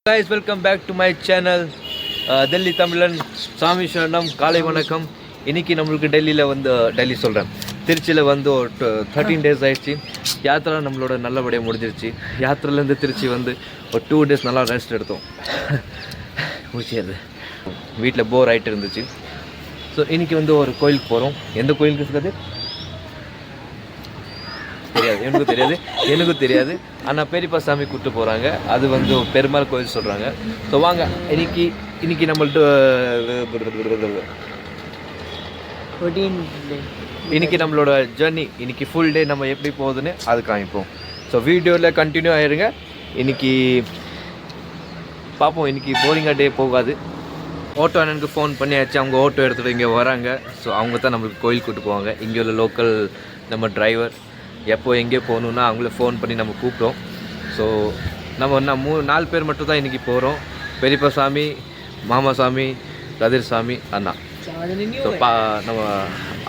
guys, welcome back to my channel Delhi தமிழன் சாமி சரணம் காலை வணக்கம். இன்னைக்கு நம்மளுக்கு டெல்லி சொல்கிறேன், திருச்சியில் வந்து ஒரு 13 days ஆயிடுச்சு. யாத்திரை நம்மளோட நல்லபடியாக முடிஞ்சிருச்சு. யாத்திரைலேருந்து திருச்சி வந்து ஒரு 2 days நல்லா ரெஸ்ட் எடுத்தோம். முடிச்சது வீட்டில் போர் ஆகிட்டு இருந்துச்சு. ஸோ இன்றைக்கி வந்து ஒரு கோயிலுக்கு போகிறோம். எந்த கோயிலுக்கு இருக்குது தெரியாது, எனக்கும் தெரியாது. ஆனால் பெரியப்பா சாமி கூப்பிட்டு போகிறாங்க. அது வந்து பெருமாள் கோயில் சொல்கிறாங்க. ஸோ வாங்க, இன்னைக்கு நம்மள்ட்ட இன்னைக்கு நம்மளோட ஜர்னி, இன்னைக்கு ஃபுல் டே நம்ம எப்படி போகுதுன்னு அது காமிப்போம். ஸோ வீடியோவில் கண்டினியூ ஆகிருங்க. இன்னைக்கு பார்ப்போம், இன்னைக்கு போரிங்காக டே போகாது. ஆட்டோ அண்ணனுக்கு ஃபோன் பண்ணியாச்சு, அவங்க ஆட்டோ எடுத்துகிட்டு இங்கே வராங்க. ஸோ அவங்க தான் நம்மளுக்கு கோயில் கூப்பிட்டு போவாங்க. இங்கே உள்ள லோக்கல் நம்ம டிரைவர். எப்போ எங்கே போகணுன்னா அவங்கள ஃபோன் பண்ணி நம்ம கூப்பிட்டோம். ஸோ நம்ம 4 பேர் மட்டும் தான் இன்றைக்கி போகிறோம். பெரியப்பா சாமி, மாமா சாமி, கதிர் சாமி, அண்ணா. ஸோ நம்ம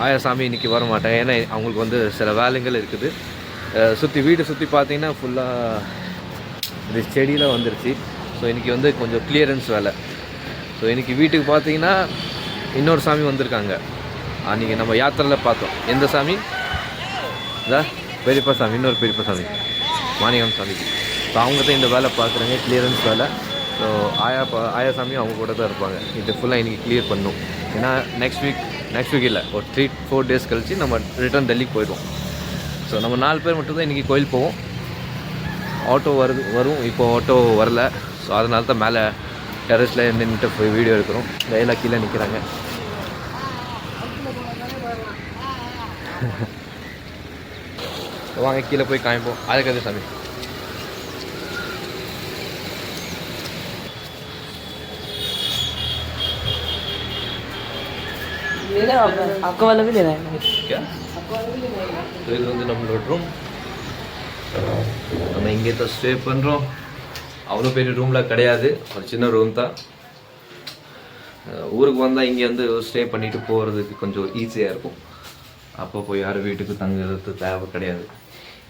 ஆயா சாமி இன்றைக்கி வர மாட்டாங்க, ஏன்னா அவங்களுக்கு வந்து சில வேலைகள் இருக்குது. வீடு சுற்றி பார்த்தீங்கன்னா ஃபுல்லாக இது செடியெலாம் வந்துருச்சு. ஸோ இன்றைக்கி வந்து கொஞ்சம் கிளியரன்ஸ் வேலை. ஸோ இன்றைக்கி வீட்டுக்கு பார்த்தீங்கன்னா இன்னொரு சாமி வந்திருக்காங்க. அன்றைக்கி நம்ம யாத்திரையில் பார்த்தோம். எந்த சாமி? பெரியப்பா சாமி, இன்னொரு பெரியப்பா சாமி, மாணிக்கம் சாமி. ஸோ அவங்க தான் இந்த வேலை பார்க்குறாங்க, கிளியரன்ஸ் வேலை. ஸோ ஆயா சாமி அவங்க கூட தான் இருப்பாங்க. இது ஃபுல்லாக இன்றைக்கி கிளியர் பண்ணணும். ஏன்னா நெக்ஸ்ட் வீக் இல்லை, ஒரு 3-4 days கழிச்சு நம்ம ரிட்டர்ன் டெல்லிக்கு போயிடுவோம். ஸோ நம்ம 4 பேர் மட்டும் தான் இன்றைக்கி கோயில் போவோம். ஆட்டோ வரும். இப்போது ஆட்டோ வரல. ஸோ அதனால தான் மேலே டெரஸில் நின்றுட்டு போய் வீடியோ எடுக்கிறோம். கையில் கீழே நிற்கிறாங்க. வாங்க கீழே போய் காமிப்போம். அதுக்கு சாமி இது வந்து நம்மளோட ரூம். நம்ம இங்கே தான் ஸ்டே பண்ணுறோம். அவ்வளோ பெரிய ரூமில் கிடையாது, ஒரு சின்ன ரூம் தான். ஊருக்கு வந்தால் இங்கே வந்து ஸ்டே பண்ணிவிட்டு போகிறதுக்கு கொஞ்சம் ஈஸியாக இருக்கும். அப்போ போய் யாரும் வீட்டுக்கு தங்குறது தேவை கிடையாது.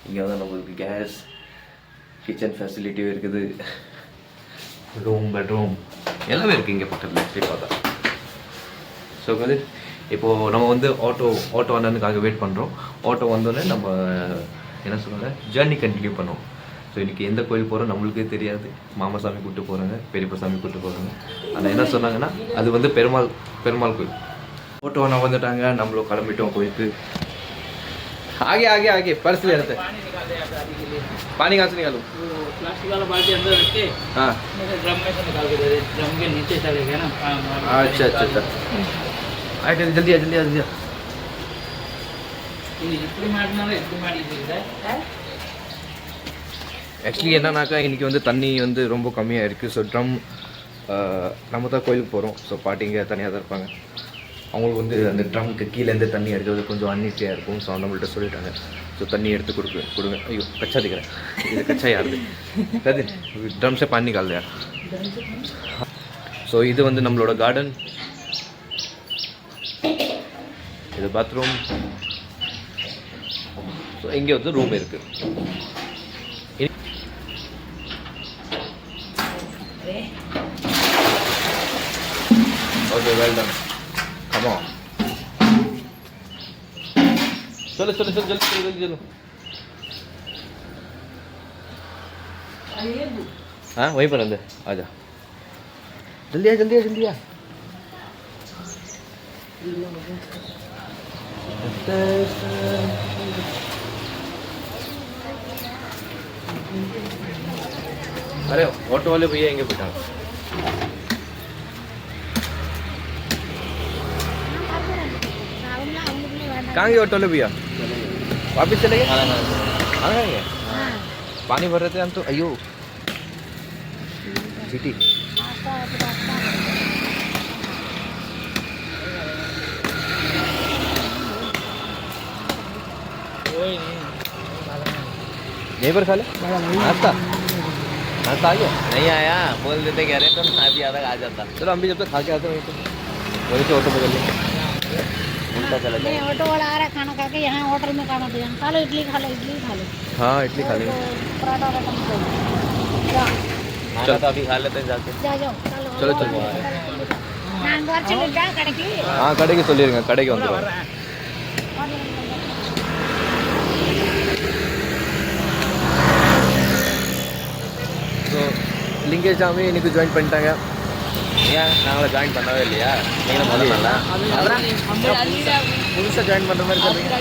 இங்கே வந்து நம்மளுக்கு கேஸ், கிச்சன் ஃபெசிலிட்டியும் இருக்குது, பெட்ரூம் எல்லாமே இருக்குது இங்கே பக்கத்தில் எப்படி பார்த்தா. ஸோ வந்து இப்போது நம்ம வந்து ஆட்டோ அண்ணனுக்காக வெயிட் பண்ணுறோம். ஆட்டோ வந்தோடனே நம்ம என்ன சொல்லுவாங்க, ஜேர்னி கண்டினியூ பண்ணுவோம். ஸோ இன்றைக்கி எந்த கோயில் போகிறோம் நம்மளுக்கே தெரியாது. மாமா சாமி கூப்பிட்டு போகிறாங்க, பெரியப்பா சாமி கூப்பிட்டு போகிறாங்க. ஆனால் என்ன சொன்னாங்கன்னா அது வந்து பெருமாள் கோயில். ஆட்டோ அண்ணா வந்துட்டாங்க, நம்மளும் கிளம்பிட்டோம் கோயிலுக்கு. आगे पर्स ले रहते पानी कहाँ से निकालूं? प्लास्टिक वाला बाल्टी अंदर रख के, हाँ ड्रम में से निकाल के दे दे। ड्रम के नीचे चलेगा ना। अच्छा आइए जल्दी आ ஆக்சுவலி என்னன்னாக்கா இன்றைக்கி வந்து தண்ணி வந்து ரொம்ப கம்மியாக இருக்குது. ஸோ ட்ரம் நம்ம தான் கோயிலுக்கு போகிறோம். ஸோ பாட்டிங்க தனியாக தான் இருப்பாங்க. அவங்களுக்கு வந்து அந்த ட்ரம்க்கு கீழேருந்து தண்ணி எடுக்கிறது கொஞ்சம் அன்ஈஸியாக இருக்கும். ஸோ நம்மள்ட்ட சொல்லிட்டாங்க, ஸோ தண்ணி எடுத்து கொடுங்க. ஐயோ கச்சா दिख रहा है, இது கச்சா யாருது கது ட்ரம் से पानी निकाल यार. ஸோ இது வந்து நம்மளோட கார்டன், இது பாத்ரூம். ஸோ இங்கே வந்து ரூம் இருக்குது. Okay well done. Come on. चलो जल्दी हाँ वहीं पर अंदर आ जा. जल्दी आ. अरे ऑटो वाले भैया आएंगे बेटा. कहाँ गए ऑटो ले भैया? वापिस चले गए? हाँ गए. पानी भर रहे थे हम तो. अयो सिटी यहीं पर खा ले. नाश्ता आ गया? नहीं आया, बोल देते कह रहे तो अभी आधा आ जाता. चलो हम भी जब तक खा के आते हैं वहीं से ऑटो पकड़ लेंगे. नहीं ऑटो वाला आ रहा है खाना खा के, यहाँ होटल में खाना दिया. खा लो इडली खा लो. हाँ इडली खा लो. पराठा चल अभी खा लेते हैं जाके चलो चलो हाँ कड़े சொல்லிருங்க கடைக்கு வந்துருவாங்க ஸோ லிங்கேஷ் சாமி இன்னைக்கு ஜாயின் பண்ணிட்டாங்க ஏன் நாங்கள ஜாயின் பண்ணவே இல்லையா நீங்களும் முதல்ல புதுசாக ஜாயின் பண்ணுற மாதிரி சொல்றீங்க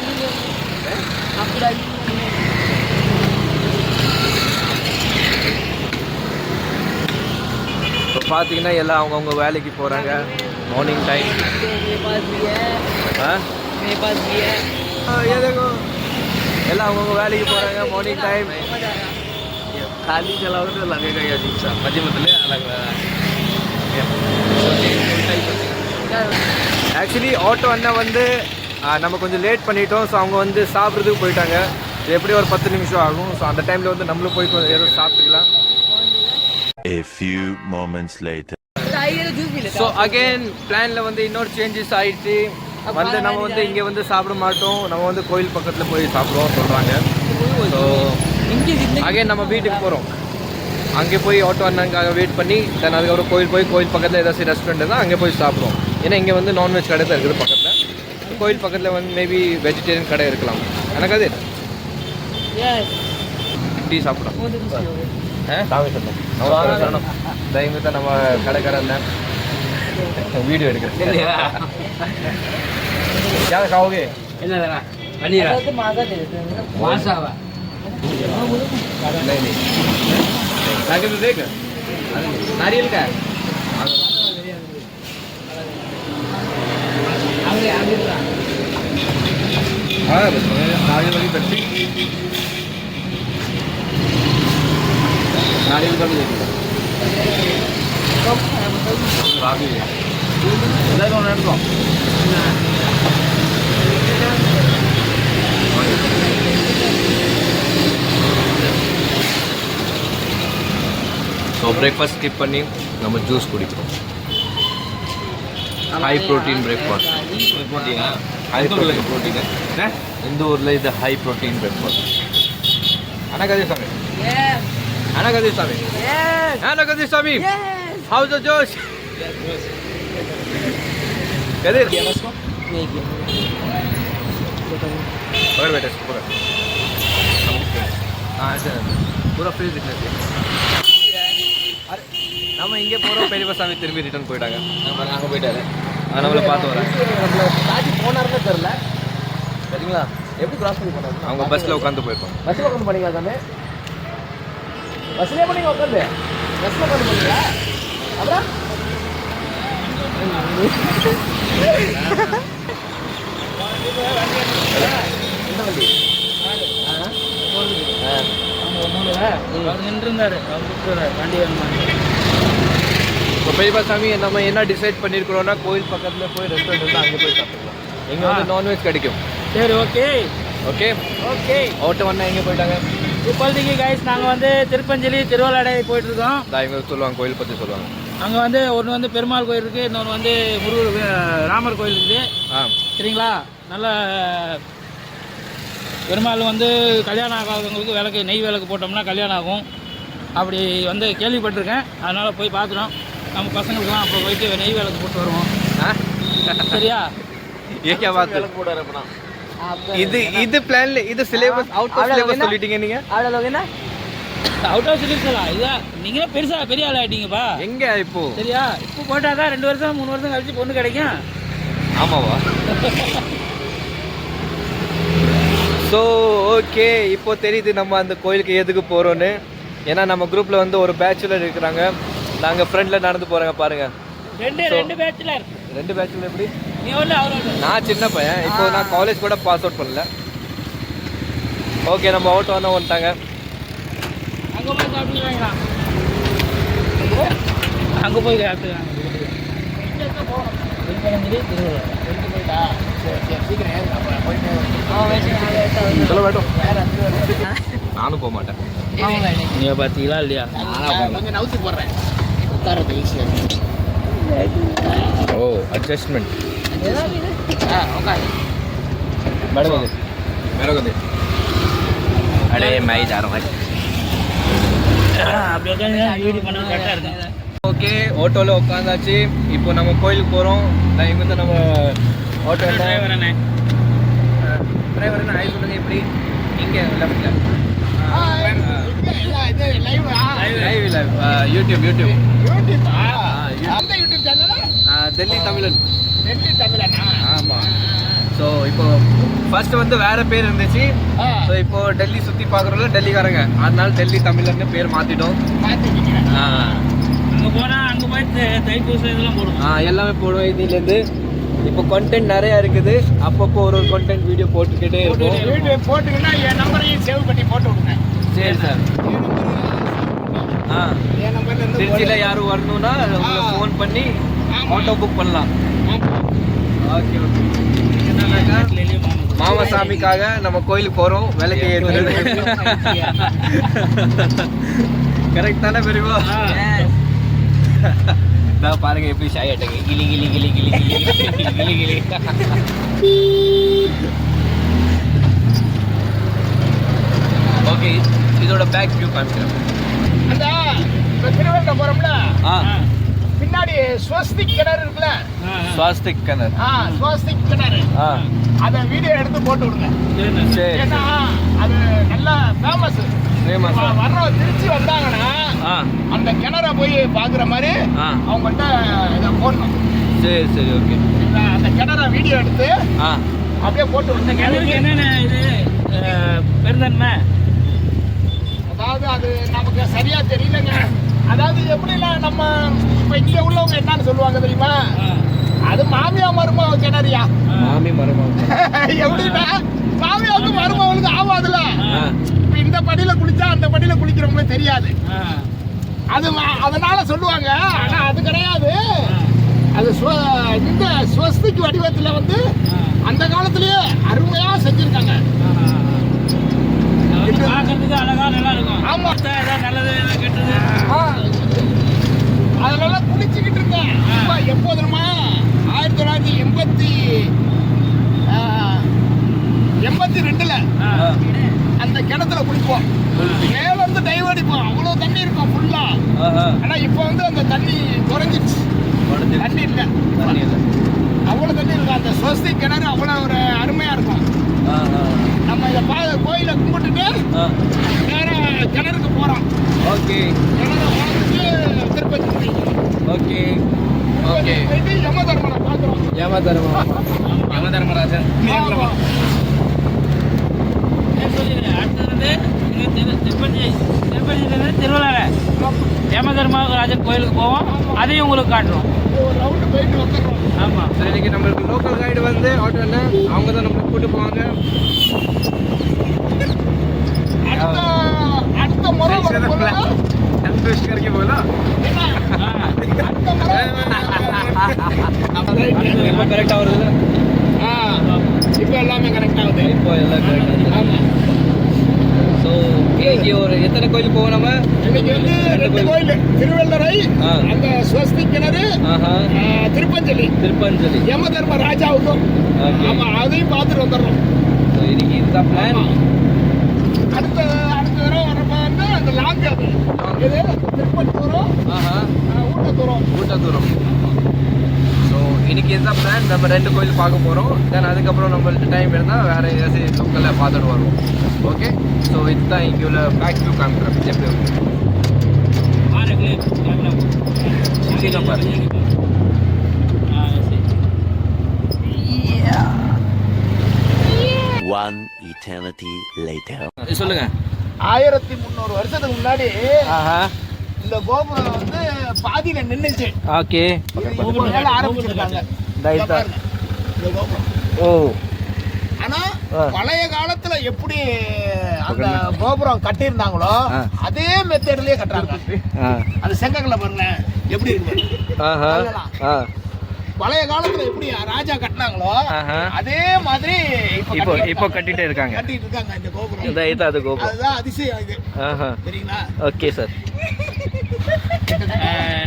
இப்போ பார்த்தீங்கன்னா எல்லாம் அவங்கவுங்க வேலைக்கு போகிறாங்க மார்னிங் டைம் எல்லாம் அவங்கவுங்க வேலைக்கு போகிறாங்க மார்னிங் டைம் खाली चलाओ तो लगेगा ये अजीब सा मजे मतलब अलग ஆக்சுவலி ஆட்டோ அண்ணன் வந்து நம்ம கொஞ்சம் லேட் பண்ணிட்டோம் ஸோ அவங்க வந்து சாப்பிட்றதுக்கு போயிட்டாங்க எப்படி ஒரு 10 நிமிஷம் ஆகும் ஸோ அந்த டைமில் வந்து நம்மளும் போய் ஏதோ சாப்பிட்டுக்கலாம் A few moments later. So again பிளானில் வந்து இன்னொரு சேஞ்சஸ் ஆயிடுச்சு வந்து நம்ம வந்து இங்கே வந்து சாப்பிட மாட்டோம் நம்ம வந்து கோயில் பக்கத்தில் போய் சாப்பிடுவோம் சொல்கிறாங்க ஸோ அகைன் நம்ம வீட்டுக்கு போகிறோம் அங்கே போய் ஆட்டோ அண்ணனுக்காக வெயிட் பண்ணி தென் அதுக்கப்புறம் கோயில் பக்கத்தில் ஏதாச்சும் ரெஸ்டாரண்ட் தான் அங்கே போய் சாப்பிடுவோம் ஏன்னா இங்கே வந்து நான்வெஜ் கடை தான் இருக்குது பக்கத்தில் கோயில் பக்கத்தில் வந்து மேபி வெஜிடேரியன் கடை இருக்கலாம் எனக்கு அது டீ சாப்பிடலாம் சாமி சொன்னோம் டைம் தான் நம்ம கடைக்காரன் வீடியோ எடுக்கிறேன் யாரை காவோगे என்ன பன்னீரா மாசாவா नहीं आगे तो देख नारियल का है हाँ बस नारियल वाली पेप्सी नारियल का भी देखिए आगे इधर कौन है इनको ஸோ பிரேக்ஃபாஸ்ட் ஸ்கிப் பண்ணி நம்ம ஜூஸ் குடிக்கிறோம் high protein breakfast high protein இந்த ஊரில் இது ஹை ப்ரோட்டீன் பிரேக்ஃபாஸ்ட் அண்ணா கதிர் சாமி அண்ணா கதிர் சாமி அண்ணா கதிர் சாமி ஹவுஸ் த ஜோஷ் கதிர் और बेटा पूरा हाँ सर पूरा फ्रीज दिखना चाहिए अरे நம்ம இங்கே போகிறோம் பெரியப்பா சாமி திரும்பி ரிட்டர்ன் போயிட்டாங்க அங்கே போயிட்டாரு நம்மளை பார்த்து வராங்க தாண்டி போனாருன்னு தெரில சரிங்களா எப்படி கிராஸ் பண்ணி போனாரு அவங்க பஸ்ஸில் உட்காந்து போயிருப்பாங்க பஸ்ஸில் உட்காந்து பண்ணீங்களா தானே பஸ்லேயே பண்ணீங்க உட்காந்து பஸ்ஸில் உட்காந்து பண்ணீங்களா அப்புறம் என்ன வண்டி நின்றுந்தாரு வண்டி வேணுமா இப்போ பெரியப்பா சாமி நம்ம என்ன டிசைட் பண்ணியிருக்கிறோன்னா கோயில் பக்கத்தில் போய் ரெஸ்டாரண்ட் வந்து அங்கே போய் சாப்பிடலாம் இங்கே வந்து நான்வெஜ் கிடைக்கும் சரி ஓகே ஓகே ஓகே ஓட்ட வந்தா எங்கே போயிட்டாங்க இப்போதைக்கு கைஸ் நாங்கள் வந்து திருப்பஞ்சலி திருவாலாடை போயிட்டுருக்கோம் இவங்க சொல்லுவாங்க கோயில் பற்றி சொல்லுவாங்க அங்கே வந்து ஒன்று வந்து பெருமாள் கோயில் இருக்குது இன்னொன்று வந்து ராமர் கோயில் இருக்குது சரிங்களா நல்ல பெருமாள் வந்து கல்யாணம் ஆகாதவங்களுக்கு விளக்கு நெய் விளக்கு போட்டோம்னா கல்யாணம் ஆகும் அப்படி வந்து கேள்விப்பட்டிருக்கேன் அதனால் போய் பார்த்துட்டோம் நம்ம பசங்களுக்குலாம் அப்போ போயிட்டு நெய் விளக்கு போட்டு வருவோம் சரியா ஏன் பார்த்து விளக்கு போட இருப்பா இது பிளான்ல இது சிலேபஸ் அவுட் ஆஃப் சிலேபஸ் சொல்லிட்டீங்க நீங்க அவ்வளோ என்ன அவுட் ஆஃப் சிலிப்ஸலா இதான் நீங்களே பெரிய ஆள் ஆகிட்டீங்கப்பா எங்க இப்போ சரியா இப்போ போட்டால் தான் 2 வருஷம் 3 வருஷம் கழிச்சு பொண்ணு கிடைக்கும் ஆமாவா ஸோ ஓகே இப்போ தெரியுது நம்ம அந்த கோயிலுக்கு எதுக்கு போகிறோன்னு ஏன்னா நம்ம குரூப்பில் வந்து ஒரு பேச்சுலர் இருக்கிறாங்க நாங்கள் ஃப்ரெண்டில் நடந்து போகிறாங்க பாருங்கள் ரெண்டு பேச்சுலர் 2 பேச்சுலர் எப்படி நீ ஒன்று அவர் நான் சின்ன பையன் இப்போ நான் காலேஜ் கூட பாஸ் அவுட் பண்ணல ஓகே நம்ம அவுட் வந்தால் வந்துட்டாங்க அங்கே போய் சாப்பிட்டுக்கலாம் அங்கே போய் சாப்பிட்டுக்கலாம் சொல்ல வேட்டும் நானும் போக மாட்டேன் நீங்கள் பார்த்தீங்களா இல்லையா கொஞ்சம் நவுத்தி போடுறேன் உட்காரது ஈஸியாக ஓ அட்ஜஸ்ட்மெண்ட் உட்காரு मेरे को दे अरे मैं ही जा रहा हूँ அப்படி உட்காந்து வீடியோ பண்ண கரெக்டாக இருக்கும். ஓகே, ஆட்டோவில் உட்காந்தாச்சு. இப்போ நம்ம கோயிலுக்கு போகிறோம். இங்கே வந்து நம்ம ஆட்டோ டிரைவர் அண்ணே டிரைவர் என்ன ஆகி சொல்லுங்க. எப்படி இங்கே லெஃப்டில் லைவ் யூடியூப் டெல்லி தமிழன். ஆமாம். ஸோ இப்போ ஃபர்ஸ்ட் வந்து வேற பேர் இருந்துச்சு. ஸோ இப்போ டெல்லி சுற்றி பார்க்குறோம்ல டெல்லிக்காரங்க, அதனால டெல்லி தமிழன்னு பேர் மாற்றிட்டோம். அங்கே போனால் அங்கே போய் தைப்பூசம் இதெல்லாம் போடுவோம். எல்லாமே போடுவோம் இதுலேருந்து. இப்போ கண்டென்ட் நிறையா இருக்குது. அப்பப்போ ஒரு கண்டென்ட் வீடியோ போட்டுக்கிட்டே இருக்கும். வீடியோ போட்டுக்கிட்டா என் நம்பரையும் சேவ் பண்ணி போட்டு விடுங்க. சரி சார். திருச்சியில் யாரும் வரணும்னா உங்களை ஃபோன் பண்ணி ஆட்டோ புக் பண்ணலாம். Okay okay. என்னன்னாக்கா மாமசாமிக்காக நம்ம கோயிலுக்கு போகிறோம். விலைக்கு ஏற்றுறது கரெக்ட் தானே பெரியவா? நான் பாருங்க எப்படி ஷாய் ஆட்டங்க. கிளி கிளி கிளி கிளி கிளி கிளி கிளி. ஓகே, இதோட பேக் வியூ காமிக்கிறேன். அந்த திருவண்ண போறோம்ல, பின்னாடி ஸ்வஸ்திக் கிணறு இருக்குல்ல, ஸ்வாஸ்திக் கிணறு. ஸ்வஸ்திக் கிணறு, அத வீடியோ எடுத்து போட்டு விடுங்க. சரி, ஏன்னா அது நல்லா ஃபேமஸ். வர்றவங்க திருச்சி வந்தாங்கன்னா அந்த கிணற போய் பாக்குற மாதிரி அவங்கள்ட்ட இதை போடணும். சரி சரி ஓகே. அந்த கிணற வீடியோ எடுத்து அப்படியே போட்டு விடுங்க. கிணறுக்கு என்னென்ன இது பெருந்தன்மை? அதாவது அது நமக்கு சரியா தெரியலங்க. அதாவது எப்படின்னா நம்ம இப்ப இங்க உள்ளவங்க என்னன்னு சொல்லுவாங்க தெரியுமா, அது மாமியா மருமக கிணறியா. மாமி மருமக எப்படின்னா மாமியாவுக்கு மருமகளுக்கு ஆகாதுல்ல. இப்ப இந்த படியில குளிச்சா அந்த படியில குளிக்கிறவங்களுக்கு தெரியாது. அது அதனால சொல்லுவாங்க. ஆனா அது கிடையாது. அது இந்த ஸ்வஸ்திக் வடிவத்துல வந்து அந்த காலத்திலேயே அருமையா செஞ்சிருக்காங்க. பார்க்கறதுக்கு அழகா நல்லா இருக்கும். ஆமா, நல்லது கெட்டது அதனால குளிச்சுக்கிட்டு இருக்கேன். எப்போ தெரியுமா, 1982ல அந்த கிணத்துல குளிப்போம். மேல இருந்து டைவ் அடிப்போம். அவ்வளவு தண்ணி இருக்கும் ஃபுல்லா. ஆனா இப்ப வந்து அந்த தண்ணி குறைஞ்சிச்சு. தண்ணி இல்ல, அவ்வளவு தண்ணி இருக்கும். அந்த ஸ்வஸ்தி கிணறு அவ்வளவு ஒரு அருமையா இருக்கும். நம்ம இதை கோயிலை கும்பிட்டுட்டு வேற கிணறுக்கு போறோம். ஓகே, கிணறு பார்த்துட்டு திருப்பதி ஓகே ஓகே. போயிட்டு யம தர்மனை பார்க்குறோம். யம தர்மராஜன். அடுத்தது திருப்பதியிலிருந்து திருவள்ளாறு யம தர்மராஜன் கோயிலுக்கு போவோம். அதையும் உங்களுக்கு காட்டுறோம். ஒரு ரவுண்டு போயிட்டு வந்துடுறோம். ஆமாம். சரி, இன்னைக்கு நம்மளுக்கு லோக்கல் கைடு வந்து ஆட்டோவில் அவங்க தான் நம்மளுக்கு கூட்டு போவாங்க. அடுத்த முறை இப்போ கரெக்டாக வருது. இப்போ எல்லாமே கரெக்ட் ஆகுது. இப்போ எல்லாம் கரெக்டாக. ஸோ இன்னைக்கு ஒரு எத்தனை கோயில் போவோம் நம்ம? இன்னைக்கு வந்து 2 கோயில், திருவள்ளரை, அந்த ஸ்வஸ்தி கிணறு, திருப்பஞ்சலி யம தர்ம ராஜாவுக்கும். ஆமா, அதையும் பார்த்துட்டு வந்துடுறோம். ஸோ இன்னைக்கு இந்த பிளான். அடுத்த தடவை வரப்ப வந்து அந்த லாங் இது திருப்பத்தூரும் ஊட்டத்தூரும். ஸோ இன்னைக்கு இதுதான் பிளான். நம்ம 2 கோயில் பார்க்க போகிறோம். தென் அதுக்கப்புறம் நம்மள்ட்ட டைம் இருந்தால் வேறு ஏதாச்சும் லோக்கலில் பார்த்துட்டு வருவோம். ஓகே, ஸோ இதுதான் இங்கே உள்ள பேக் வியூ காமிக்கிறேன். எப்படி நம்பர் One eternity later. சொல்லுங்க. 1300 வருஷத்துக்கு முன்னாடி இந்த கோபுரம் வந்து பாதியில நின்னுச்சு. ஓகே, ஆரம்பிச்சிருக்காங்க. ஓ, ஆனா பழைய காலத்துல எப்படி அந்த கோபுரம் கட்டியிருந்தாங்களோ அதே மெத்தட்லயே கட்டுறாங்க. அது செங்கல்ல பாருங்க எப்படி இருக்கு. பழைய காலத்துல எப்படி ராஜா கட்டினாங்களோ அதே மாதிரி இப்போ கட்டிட்டே இருக்காங்க. கட்டிட்டு இருக்காங்க இந்த கோபுரம். இது அது கோபுரம். அதுதான் அதிசயம் இது. தெரியுங்களா? Okay sir.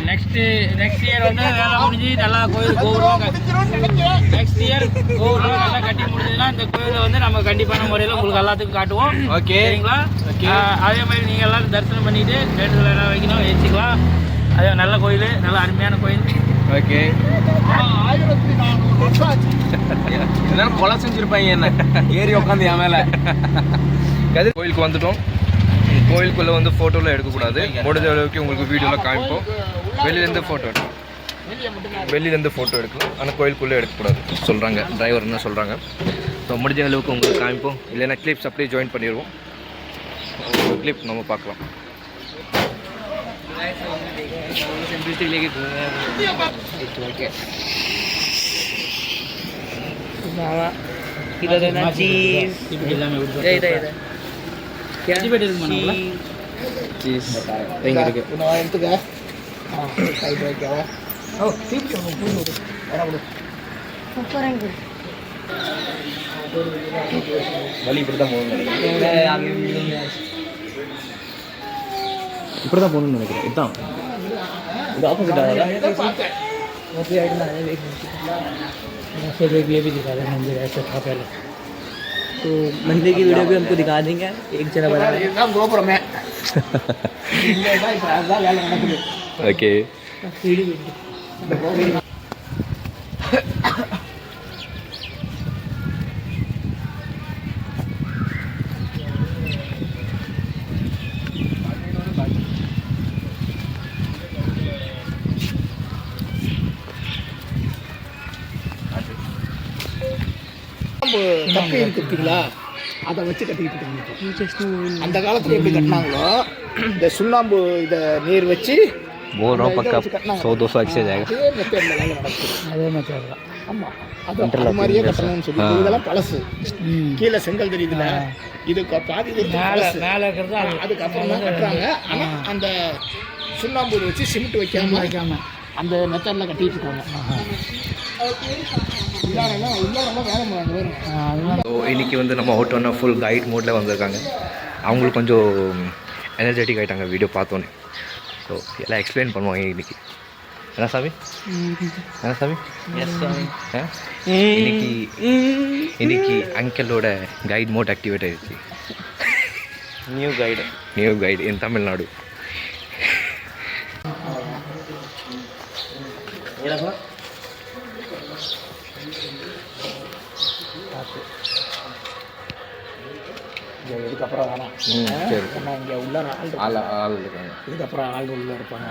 நெக்ஸ்ட் இயர் வந்து வேலை முடிஞ்சு நல்லா கோயில் கோபுரம் நெக்ஸ்ட் இயர் கோபுரம் நல்லா கட்டி முடிஞ்சதுன்னா இந்த கோயிலை வந்து நம்ம கண்டிப்பான முறையில் உங்களுக்கு எல்லாத்துக்கும் காட்டுவோம். ஓகே சரிங்களா? அதே மாதிரி நீங்கள் எல்லாரும் தரிசனம் பண்ணிட்டு வேண்டுதல் என்ன வைக்கணும் வச்சுக்கலாம். அதே நல்ல கோயில், நல்ல அருமையான கோயில். ஓகே 1400 வருஷம் ஆச்சு. எல்லாரும் கொலை செஞ்சிருப்பாங்க என்ன ஏறி உட்காந்து என் மேல. கோயிலுக்கு வந்துட்டோம். கோயிலுக்குள்ளே வந்து ஃபோட்டோலாம் எடுக்கக்கூடாது. முடிஞ்ச அளவுக்கு உங்களுக்கு வீடியோவில் காமிப்போம். வெளியிலேருந்து ஃபோட்டோ எடுக்கலாம். வெளியிலேருந்து ஃபோட்டோ எடுக்கலாம். ஆனால் கோயிலுக்குள்ளே எடுக்கக்கூடாது சொல்கிறாங்க, டிரைவர் என்ன சொல்கிறாங்க. ஸோ முடிஞ்ச அளவுக்கு உங்களுக்கு காமிப்போம். இல்லைன்னா கிளிப்ஸ் அப்படியே ஜாயின் பண்ணிடுவோம். ஒரு கிளிப் நம்ம பார்க்கலாம். வழி இப்படி தான் போகணும்னு நினைக்கிறேன். இதுதான் இது ஆப்போசிட் तो मंदिर की वीडियो भी हमको दिखा देंगे एक जगह बना இதுதான் கோபுரமே. அதுதான் வேலை நடக்குது. ஓகே. கப்பி இருக்குங்களா, அதை வச்சு கட்டிக்கிட்டு இருக்காங்க. அந்த காலத்துல எப்படி கட்டினாங்களோ இந்த சுண்ணாம்பு இதை நீர் வச்சு बोल रहा हूँ पक्का 100-200 एक्सचेंज आएगा. அதே மெத்தட்ல வேலை நடக்குது. அதே மாதிரி தான். ஆமாம், அது மாதிரியே கட்டணும்னு சொல்லி இதெல்லாம் பழசு. கீழே செங்கல் தெரியுதுல, இது பாதி மேலே இருக்கிறது அதுக்கப்புறம் தான் கட்டுறாங்க. ஆனால் அந்த சுண்ணாம்பு வச்சு சிமெண்ட் வைக்காம அந்த மெத்தடில் கட்டிட்டு இருக்காங்க. உள்ளாரெல்லாம் வேலை பண்ணுவாங்க. ஸோ இன்றைக்கி வந்து நம்ம ஓட்டோன்னா ஃபுல் கைட் மோடில் வந்திருக்காங்க. அவங்களுக்கு கொஞ்சம் எனர்ஜெட்டிக் ஆகிட்டாங்க வீடியோ பார்த்தோன்னே. ஸோ எல்லாம் எக்ஸ்பிளைன் பண்ணுவாங்க இன்றைக்கி. என்ன சாமி? என்ன சாமி? இன்னைக்கு அங்கிளோட கைட் மோட் ஆக்டிவேட் ஆயிடுச்சு. நியூ கைடு இன் தமிழ்நாடு. இதுக்கப்புறம் வேணாம். சரி, இங்கே உள்ள ஆள் இருக்காங்க. இதுக்கப்புறம் ஆள் உள்ள இருப்பாங்க.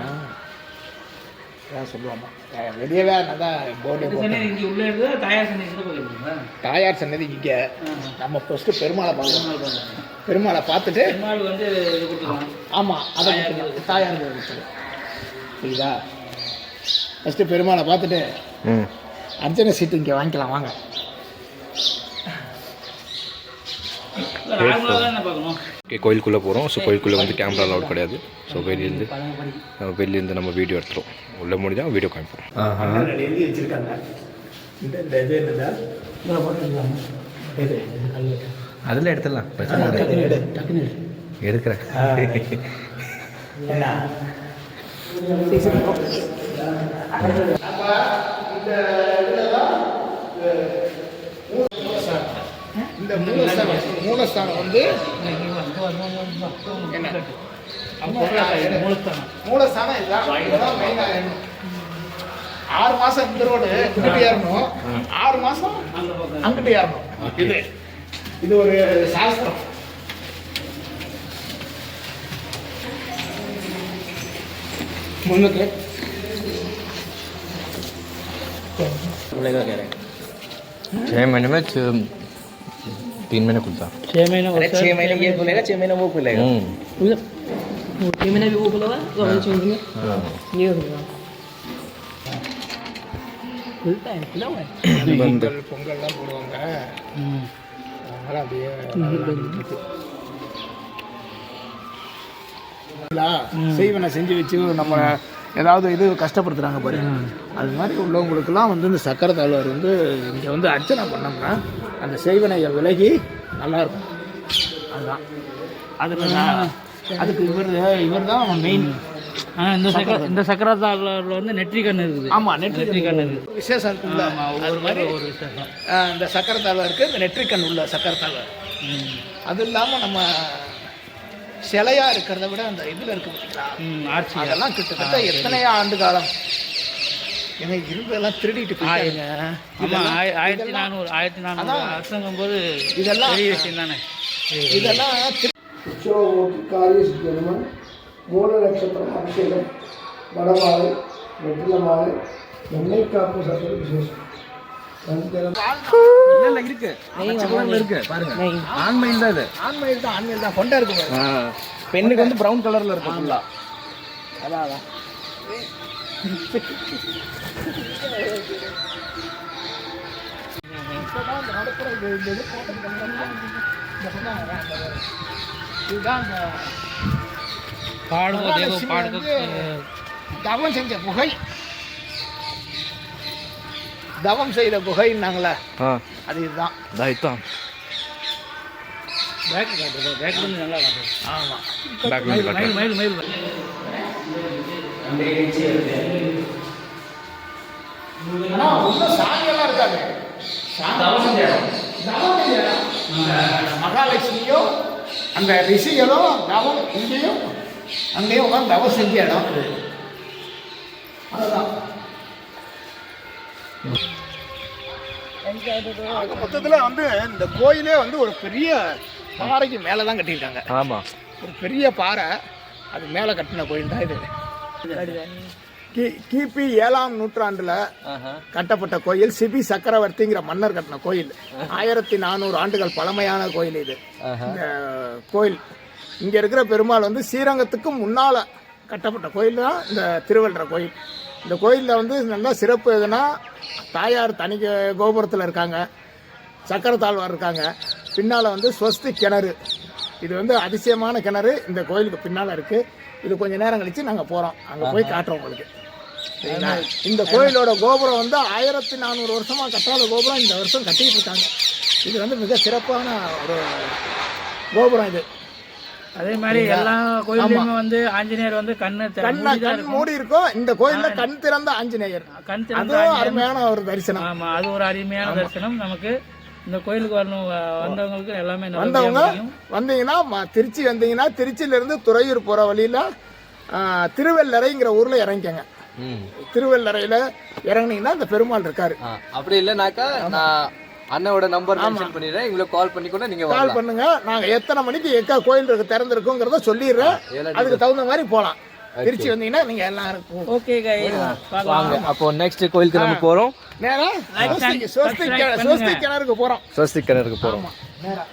ஏன் சொல்லுவாங்க வெளியவே நல்லா போர்டு தாயார் சன்னதி இங்கே. நம்ம ஃபஸ்ட்டு பெருமாளை பார்க்கணும். பெருமாளை பார்த்துட்டு ஆமாம் அதை தாயார் புரியுதா? ஃபஸ்ட்டு பெருமாளை பார்த்துட்டு அர்ச்சனை சீட்டு இங்கே வாங்கிக்கலாம் வாங்க. ஓகே, கோயிலுக்குள்ளே போகிறோம். ஸோ கோயிலுக்குள்ளே வந்து கேமரா அலௌட் கிடையாது. ஸோ வெளியிலேருந்து நம்ம வீடியோ எடுத்துரும். உள்ளே முடிஞ்சால் வீடியோ காமிப்போம். எழுதி வச்சுருக்காங்க. இந்த இது என்னதா அதில் எடுத்துடலாம், பிரச்சனை டக்குன்னு எடுக்கிறேன். இந்த மூலஸ்தானம் வந்து மூலஸ்தானம் இதுதான் மெயினாக. 6 மாதம் இந்த ரோடு இங்கிட்டு ஏறணும், 6 மாதம் அங்கிட்டு ஏறணும். இது ஒரு சாஸ்திரம். முன்னுக்கு 6 महीने में 3 महीने खुलता. 6 महीने 6 महीने ये खुलेगा, 6 महीने वो खुलेगा. 6 महीने भी वो खुला हुआ है तो 6 महीने ये खुला खुलता है, खुला हुआ है. பொங்கல்லாம் போடுவாங்க. அதனால அப்படியே செய்வனை செஞ்சு வச்சு நம்ம ஏதாவது இது கஷ்டப்படுத்துகிறாங்க பாரு, அது மாதிரி உள்ளவங்களுக்கெல்லாம் வந்து இந்த சக்கரை தாழ்வார் வந்து இங்கே வந்து அர்ச்சனை பண்ணோம்னா அந்த செய்வனையை விலகி நல்லாயிருக்கும். அதுதான் அதுக்கு இவர் தான் மெயின். இந்த சக்கரத்தாழ்வாரில் வந்து நெற்றிக்கண் இருக்குது. ஆமாம், நெற்றிக்கண் இருக்குது. விசேஷம் இருக்குல்ல, ஒவ்வொரு மாதிரி ஒவ்வொரு விசேஷம். இந்த சக்கரத்தாழ்வார் இருக்குது, இந்த நெற்றிக்கண் உள்ள சக்கரத்தாழ்வார். அது இல்லாமல் நம்ம சிலையாக இருக்கிறத விட அந்த இதில் இருக்கு பார்த்தீங்களா, ஆட்சி அதெல்லாம் கிட்டத்தட்ட எத்தனையோ ஆண்டு காலம் எங்க இருந்தெல்லாம் திருடிட்டு போயிட்டாங்க. 1400 வருஷங்கும் போது இதெல்லாம் பெரிய விஷயம் தானே. இதெல்லாம் உற்சவமூர்த்தி காரிய ஜென்மன் மூல நட்சத்திரம் அபிஷேகம் வடமாலை வெற்றில மாலை எண்ணெய் காப்பு சக்கர விசேஷம் இருக்கு இருக்கு பாருங்க. ஆண்மயில் தான் இது. ஆண்மையில் தான் கொண்டா இருக்கு பாருங்க. பெண்ணுக்கு வந்து ப்ரௌன் கலர்ல இருக்கும் ஃபுல்லா. அதான் தவம் செஞ்ச குகை, தவம் செய்த குகைன்னாங்களே அது இதுதான். ஆமாம், ஆனால் ஒன்றும் சாமியெல்லாம் இருக்காது. மகாலட்சுமியும் அந்த ரிஷிகளும் தவம் இங்கேயும் அங்கேயும் உட்காந்து தவம் செஞ்ச இடம் அதுதான். மொத்தத்தில் வந்து இந்த கோயிலே வந்து ஒரு பெரிய பாறைக்கு மேலே தான் கட்டியிருக்காங்க. ஆமாம், ஒரு பெரிய பாறை, அது மேலே கட்டின கோயில் தான் இது. கிபி 7ஆம் நூற்றாண்டில் கட்டப்பட்ட கோயில். சிபி சக்கரவர்த்திங்கிற மன்னர் கட்டின கோயில். 1400 ஆண்டுகள் பழமையான கோயில் இது. இந்த கோயில் இங்கே இருக்கிற பெருமாள் வந்து ஸ்ரீரங்கத்துக்கு முன்னால் கட்டப்பட்ட கோயில் தான் இந்த திருவள்ளுவர் கோயில். இந்த கோயிலில் வந்து நல்லா சிறப்பு எதுனா, தாயார் தனி கோபுரத்தில் இருக்காங்க, சக்கரத்தாழ்வார் இருக்காங்க, பின்னால் வந்து ஸ்வஸ்தி கிணறு. இது வந்து அதிசயமான கிணறு இந்த கோயிலுக்கு பின்னால் இருக்குது. இது கொஞ்சம் நேரம் கழித்து நாங்கள் போகிறோம், அங்கே போய் காட்டுறோம் உங்களுக்கு. இந்த கோயிலோட கோபுரம் வந்து 1400 வருஷமாக கட்டாத கோபுரம் இந்த வருஷம் கட்டிகிட்டு இருக்காங்க. இது வந்து மிக சிறப்பான ஒரு கோபுரம் இது. அதே மாதிரி எல்லா கோயிலுமே வந்து ஆஞ்சநேயர் வந்து கண் மூடி இருக்கும். இந்த கோயில்ல கண் திறந்த ஆஞ்சநேயர், அதுவும் அருமையான ஒரு தரிசனம். ஆமா, அது ஒரு அருமையான தரிசனம். நமக்கு இந்த கோயிலுக்கு வரணும் வந்தவங்களுக்கு எல்லாமே வந்தவங்க வந்தீங்கன்னா திருச்சி வந்தீங்கன்னா திருச்சியில இருந்து துறையூர் போற வழியில திருவெல்லரைங்கிற ஊர்ல இறங்கிக்கங்க. திருவெல்லரையில இறங்குனீங்கன்னா இந்த பெருமாள் இருக்காரு. அப்படி இல்லைனாக்கா நான் அண்ணனோட நம்பர் மென்ஷன் பண்ணிடுறேன், உங்களுக்கு கால் பண்ணி கூட நீங்க கால் பண்ணுங்க. நாங்க எத்தனை மணிக்கு எக்கா கோயில் இருக்கு திறந்திருக்குங்கிறத சொல்லிடுறேன். அதுக்கு தகுந்த மாதிரி போலாம். திருச்சி வந்தீங்கன்னா நீங்க எல்லாரும் ஓகே கைஸ் வாங்க. அப்போ நெக்ஸ்ட் கோயிலுக்கு நம்ம போறோம். நேரா ஸ்வஸ்தி கிணறுக்கு போறோம். ஸ்வஸ்தி கிணறுக்கு போறோம். நேரா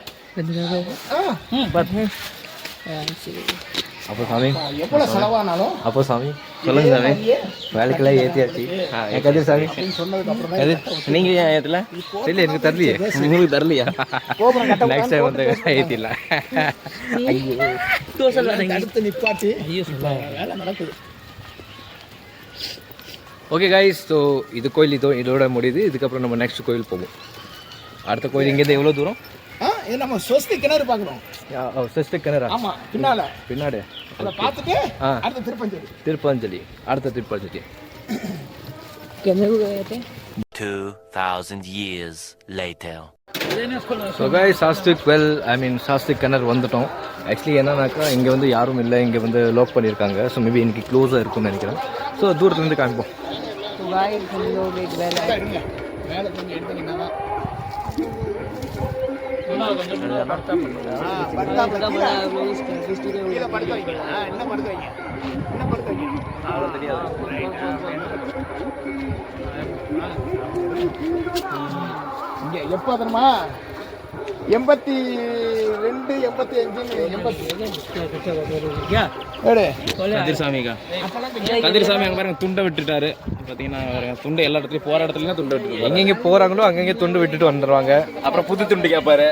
அப்போ சாமி எவ்வளவு செலவானாலும் அப்போ சாமி சொல்லுங்க சாமி, வேலைக்கெல்லாம் ஏற்றியாச்சு. கதிர் சாமி சொன்னதுக்கு அப்புறம் நீங்க ஏன் ஏற்றல? இல்லை, எனக்கு தரலையே. உங்களுக்கு தரலையா? நெக்ஸ்ட் டைம் வந்து ஏற்றிடலாம். அடுத்து நிப்பாட்டி வேலை நடக்குது. ஓகே கைஸ், ஸோ இது கோயில் இதோட முடியுது. இதுக்கப்புறம் நம்ம நெக்ஸ்ட் கோயில் போவோம். அடுத்த கோயில் இங்கேருந்து எவ்வளோ தூரம்? இது நம்ம ஸ்வஸ்தி கிணறு பார்க்குறோம். ஸ்வஸ்தி கிணறா? ஆமாம், பின்னாடி அதை பார்த்துட்டு அடுத்த திருப்பஞ்சலி. அடுத்த Thiruppanjali 2000 years later. So guys, சாஸ்திக் கிணறு வந்துட்டோம். ஆக்சுவலி என்னன்னாக்கா இங்கே வந்து யாரும் இல்லை, இங்கே வந்து லாக் பண்ணியிருக்காங்க. ஸோ மேபி இன்னைக்கு க்ளோஸாக இருக்கும்னு நினைக்கிறேன். ஸோ தூரத்துலேருந்து காமிப்போம். மேலே கொஞ்சம் எடுத்தீங்கன்னா எப்போ தெரியுமா? 82, 85 கதிர்சாமி அங்கே பாருங்க துண்டை விட்டுட்டாரு. பார்த்தீங்கன்னா துண்டை எல்லா இடத்துலையும் போகிற இடத்துலையும் துண்டை விட்டு எங்கெங்கே போகிறாங்களோ அங்கங்கே துண்டு விட்டுட்டு வந்துடுவாங்க. அப்புறம் புது துண்டு கேட்பாரு.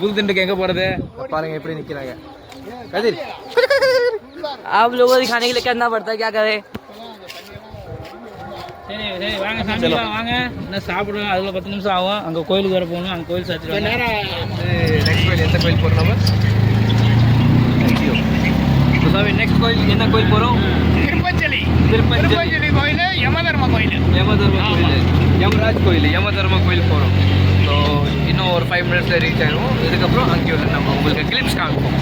புது துண்டுக்கு எங்கே போகிறது பாருங்க எப்படி நிற்கிறாங்க. கதிர், आप लोगों को दिखाने के लिए करना पड़ता है, क्या करें? சரி சரி வாங்க சாமி வாங்க. என்ன சாப்பிடுவோம், அதில் 10 நிமிஷம் ஆகும். அங்கே கோயிலுக்கு வர போகணும். அங்கே கோயில் சாத்திடுவாங்க. நேரம் நெக்ஸ்ட் கோயில் எந்த கோயில் போகிறோம் நம்ம? சாமி நெக்ஸ்ட் கோயில் என்ன கோயில் போகிறோம்? திருப்பஞ்சலி கோயில், யமதர்ம கோயில், யமராஜ் கோயில், யமதர்ம கோயில் போகிறோம். ஸோ இன்னும் ஒரு 5 மினிட்ஸில் ரீச் ஆகிடுவோம். இதுக்கப்புறம் அங்கே உள்ள நம்ம உங்களுக்கு கிளிப்ஸ் காமிப்போம்.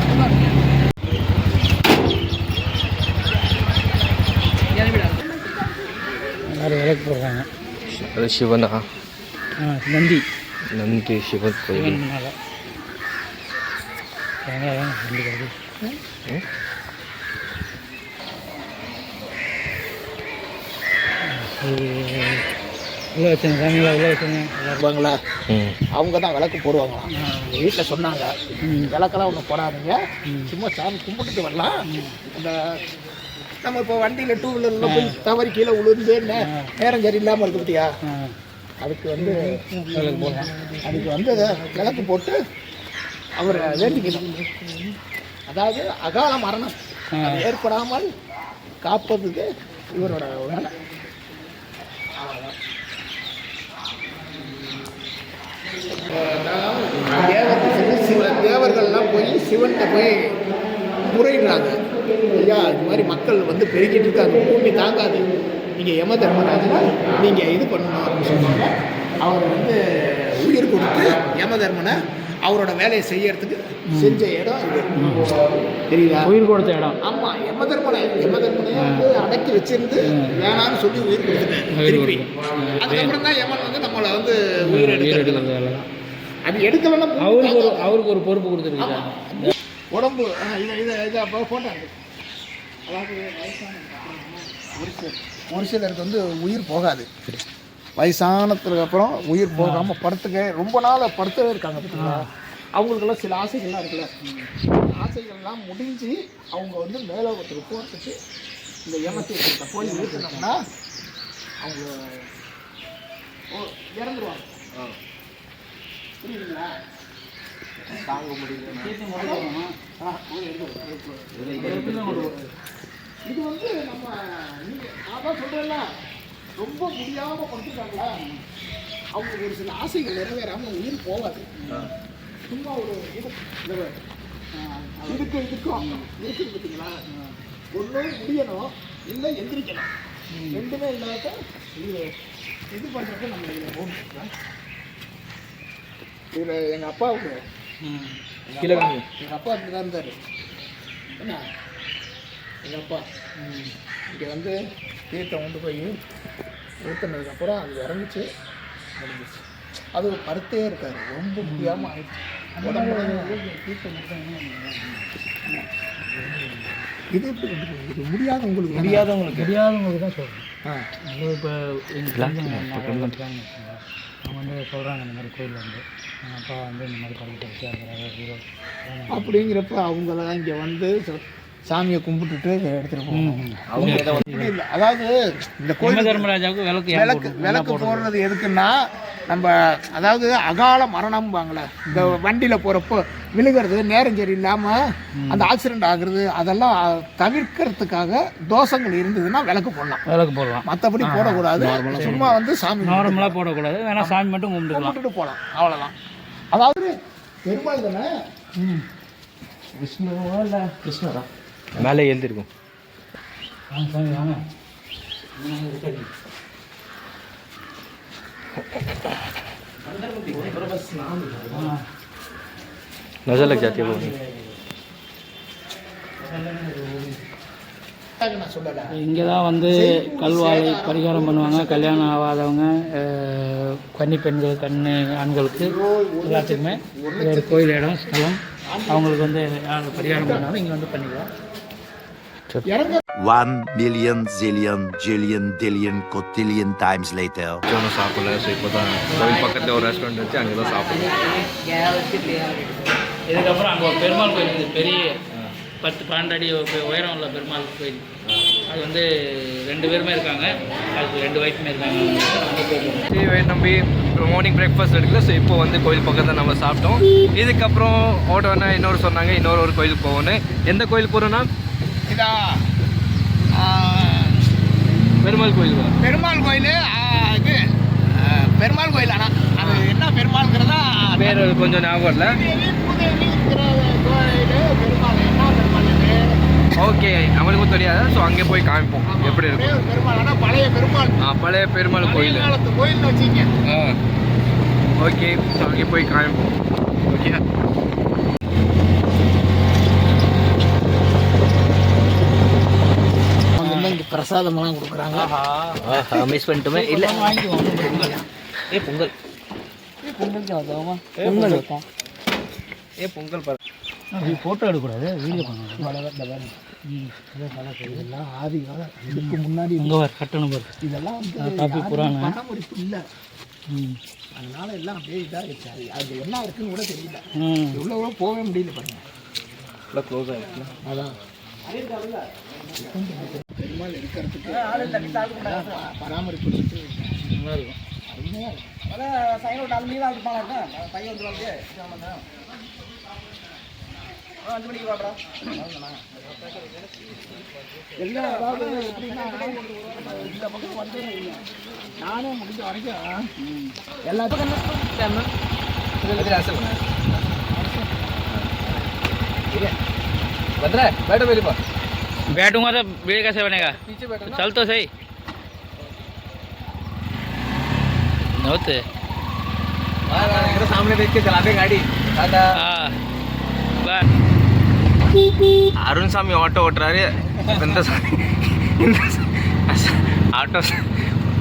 எல்லாரும் விளக்கு போடுறாங்க. அது சிவனா? நந்தி நந்தி சிவன் கோயில். நந்தி கோயில் உள்ள வச்சுங்க சாமிங்களா, உள்ள வச்சுங்க இருப்பாங்களா அவங்க தான் விளக்கு போடுவாங்களாம். எங்கள் வீட்டில் சொன்னாங்க, விளக்கெல்லாம் ஒன்றும் போடாதீங்க, சும்மா சாமி கும்பிட்டுட்டு வரலாம். அந்த நம்ம இப்போ வண்டியில் 2 வீலரில் போய் தவறி கீழே விழுந்து நேரம் சரியில்லாமல் இருக்கு பார்த்தியா, அதுக்கு வந்து விளக்கு போடலாம். அதுக்கு வந்து விளக்கு போட்டு அவர் வேண்டிக்கணும். அதாவது அகால மரணம் அது ஏற்படாமல் காப்பதுக்கு இவரோட வேலை. தேவர்கள்லாம் போய் சிவன்கிட்ட போய் முறையிடுறாங்க, ஐயா இது மாதிரி மக்கள் வந்து பெருகிட்டு இருக்காங்க, பூமி தாங்காது, நீங்கள் யம தர்மராஜனா நீங்கள் இது பண்ணணும் அப்படின்னு சொன்னாங்க. அவர் வந்து உயிர் கொடுத்து யம தர்மனை அவரோட வேலையை செய்யறதுக்கு செஞ்ச இடம் இது, தெரியுதா? உயிர் கொடுத்த இடம். ஆமாம், யம தர்மனையை வந்து அடக்கி வச்சிருந்து வேணான்னு சொல்லி உயிர் கொடுத்துட்டாரு திருப்பி. அதுக்கப்புறம் தான் யமன் வந்து நம்மளை வந்து உயிர் எடுக்கிறது. அது எடுக்கலன்னா அவருக்கு ஒரு பொறுப்பு கொடுத்துருக்காங்க. உடம்பு இதை அப்போ போட்டாங்க. அதாவது ஒரு சிலருக்கு வந்து உயிர் போகாது, வயசானதுக்கு அப்புறம் உயிர் போகாமல் படுத்துக்க ரொம்ப நாள் படுத்தவே இருக்காங்க பார்த்தீங்களா, அவங்களுக்கெல்லாம் சில ஆசைகள்லாம் இருக்குல்ல, ஆசைகள்லாம் முடிஞ்சு அவங்க வந்து மேலோகத்துக்கு போகிறதுக்கு இந்த யமத்தை போய் ஊற்றினோம்னா அவங்க இறந்துருவாங்க. புரியுதுங்களா? தாங்க முடியல. இது வந்து நம்ம நான் தான் சொல்கிறேன்ல, ரொம்ப முடியாமல் படுத்துட்டாங்களா அவங்களுக்கு ஒரு சில ஆசைகள் நிறைவேறாமல் உயிர் போகாது. சும்மா ஒரு இதுக்கும் இருக்குது பார்த்தீங்களா, ஒன்றும் முடியணும் இல்லை எந்திரிக்கணும், ரெண்டுமே இல்லாத இது பண்ணுறப்ப நம்ம இதில் போகணும். இதில் எங்கள் அப்பாவுக்கு எங்கள் அப்பா இப்படி தான் இருந்தார். என்ன எங்கள் அப்பா இங்கே வந்து தீர்த்தம் கொண்டு போய் ஊற்றினதுக்கப்புறம் அது இறங்கிச்சு, முடிஞ்சிச்சு. அது படுத்தே இருக்காரு, ரொம்ப முடியாமல் ஆயிடுச்சு. இது எப்படி இது முடியாதவங்களுக்கு தான் சொல்கிறேன். இப்போ அவங்க வந்து சொல்கிறாங்க இந்த மாதிரி கோயிலில் வந்து எங்கள் அப்பா வந்து இந்த மாதிரி படுத்து அப்படிங்கிறப்ப அவங்களாம் இங்கே வந்து சாமியை கும்பிட்டுட்டு எடுத்துகிட்டு போவாங்க. அதாவது இந்த கோயில் தர்மராஜாவுக்கு விளக்கு போடுறது எதுக்குன்னா, நம்ம அதாவது அகால மரணம்பாங்களே, இந்த வண்டியில் போகிறப்போ விழுகிறது, நேரம் சரி இல்லாமல் அந்த ஆக்சிடென்ட் ஆகுறது, அதெல்லாம் தவிர்க்கிறதுக்காக தோஷங்கள் இருந்ததுன்னா விளக்கு போடலாம். மற்றபடி போடக்கூடாது. சும்மா வந்து சாமி நார்மலாக போடக்கூடாது, வேணா சாமி மட்டும் கும்பிட்டுட்டு போகலாம், அவ்வளோதான். அதாவது பெருமாள் தானே, விஷ்ணுவா இல்லை கிருஷ்ணரா மேலே எழுந்திருக்கும். சாமி வாங்க. नजर लग जाती है वो. இங்கே தான் வந்து கல்வாழை பரிகாரம் பண்ணுவாங்க. கல்யாணம் ஆகாதவங்க, கன்னி பெண்கள், ஆண்களுக்கு எல்லாத்துக்குமே ஒரு கோயில் இடம் ஸ்தலம், அவங்களுக்கு வந்து பரிகாரம் பண்ணாலும் இங்கே வந்து பண்ணிக்கலாம். 1 million zillion jillion dillion cotillion times later. ஒன்றும் சாப்பிடல. ஸோ இப்போ தான் கோயில் பக்கத்தில் ஒரு ரெஸ்டாரண்ட் வச்சு அங்கே தான் சாப்பிடுவோம். இதுக்கப்புறம் அங்கே ஒரு பெருமாள் கோயில் இருக்குது, பெரிய 10-12 அடி உயரம் உள்ள பெருமாள் கோயில். அது வந்து 2 பேருமே இருக்காங்க, அதுக்கு 2 ஒய்ஃபுமே இருக்காங்க. அங்கே போகும் நம்பி மார்னிங் பிரேக்ஃபாஸ்ட் எடுக்கல. ஸோ இப்போ வந்து கோயில் பக்கத்தில் நம்ம சாப்பிட்டோம். இதுக்கப்புறம் ஓட்டோன்னா இன்னொரு சொன்னாங்க, ஒரு கோயிலுக்கு போகணும். எந்த கோயில் போகிறோன்னா இதா பெருமாள் கோயில். பெருமாள் கோயில் இது பெருமாள் கோயில். ஆனால் அது என்ன பெருமாள்ங்கிறதா பேர் கொஞ்சம் ஞாபகம் இல்லை. கோயில் பெருமாள் என்ன பெருமாள் இது ஓகே நம்மளுக்கும் தெரியாது. ஸோ அங்கே போய் காமிப்போம் எப்படி இருக்கும். பெருமாள் ஆனால் பழைய பெருமாள் பழைய பெருமாள் கோயில். காலத்து கோயில் வச்சுங்க. ஓகே, ஸோ அங்கே போய் காமிப்போம். ஓகே, இங்கே பிரசாதமெல்லாம் கொடுக்குறாங்க. மிஸ் பண்ணிட்டோமே. இல்லை பொங்கல் பொங்கல் ஃபோட்டோ எடுக்கக்கூடாது, வீடியோ பண்ணணும். இதெல்லாம் ஆதி காலம், இதுக்கு முன்னாடி இங்கே வர கட்டணம் வரும். இதெல்லாம் வந்து காப்பி புராணம் பராமரிப்பு இல்லை. அதனால எல்லாம் அப்படியே இதாக இருக்காது. அது என்ன இருக்குன்னு கூட தெரியல. இவ்வளோ போகவே முடியல பாருங்க. ஃபுல்லாக க்ளோஸ் ஆகிருக்கு. அதான் பெருமாள் இருக்கிறதுக்கு பராமரிப்பு நல்லா இருக்கும். எல்லாம் அதாவது எப்படின்னா இந்த பக்கம் வந்து நானே முடிஞ்ச வரைக்கும் எல்லாத்துக்கும் बैठूंगा तो भीड़ कैसे बनेगा? चल तो सही होते सामने देख के चला दे गाड़ी. அருண் சாமி ஆட்டோ ஓட்டுறாரு. இந்த ஆட்டோ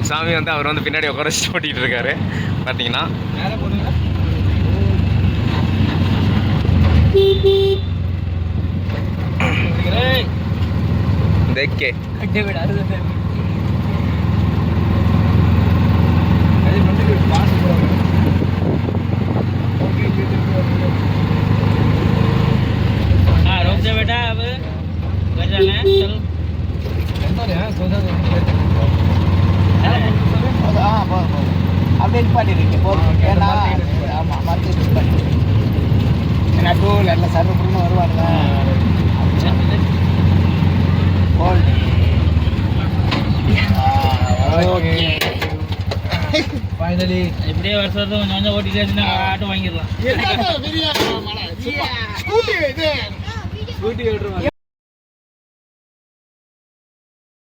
சாமி வந்து அவர் வந்து பின்னாடி உட்கார வச்சு ஓட்டிகிட்டு இருக்காரு. பார்த்தீங்கன்னா देख के रोक दे बेटा, अब घर जाना है. चलो அப்படியே நிப்பாட்டிருக்கீங்க போதும். ஏன்னா ஆமாம் மறுத்து நிப்பாட்டி ஏன்னா டூல் எல்லாம் சர்வப்புறன்னு வருவாங்க. ஃபைனலி இப்படியே வருஷம் கொஞ்சம் கொஞ்சம் ஓட்டிட்டு வச்சுன்னா ஆட்டோ வாங்கிடலாம். ஸ்கூட்டி இது ஸ்கூட்டி ஓட்டுருவாங்க.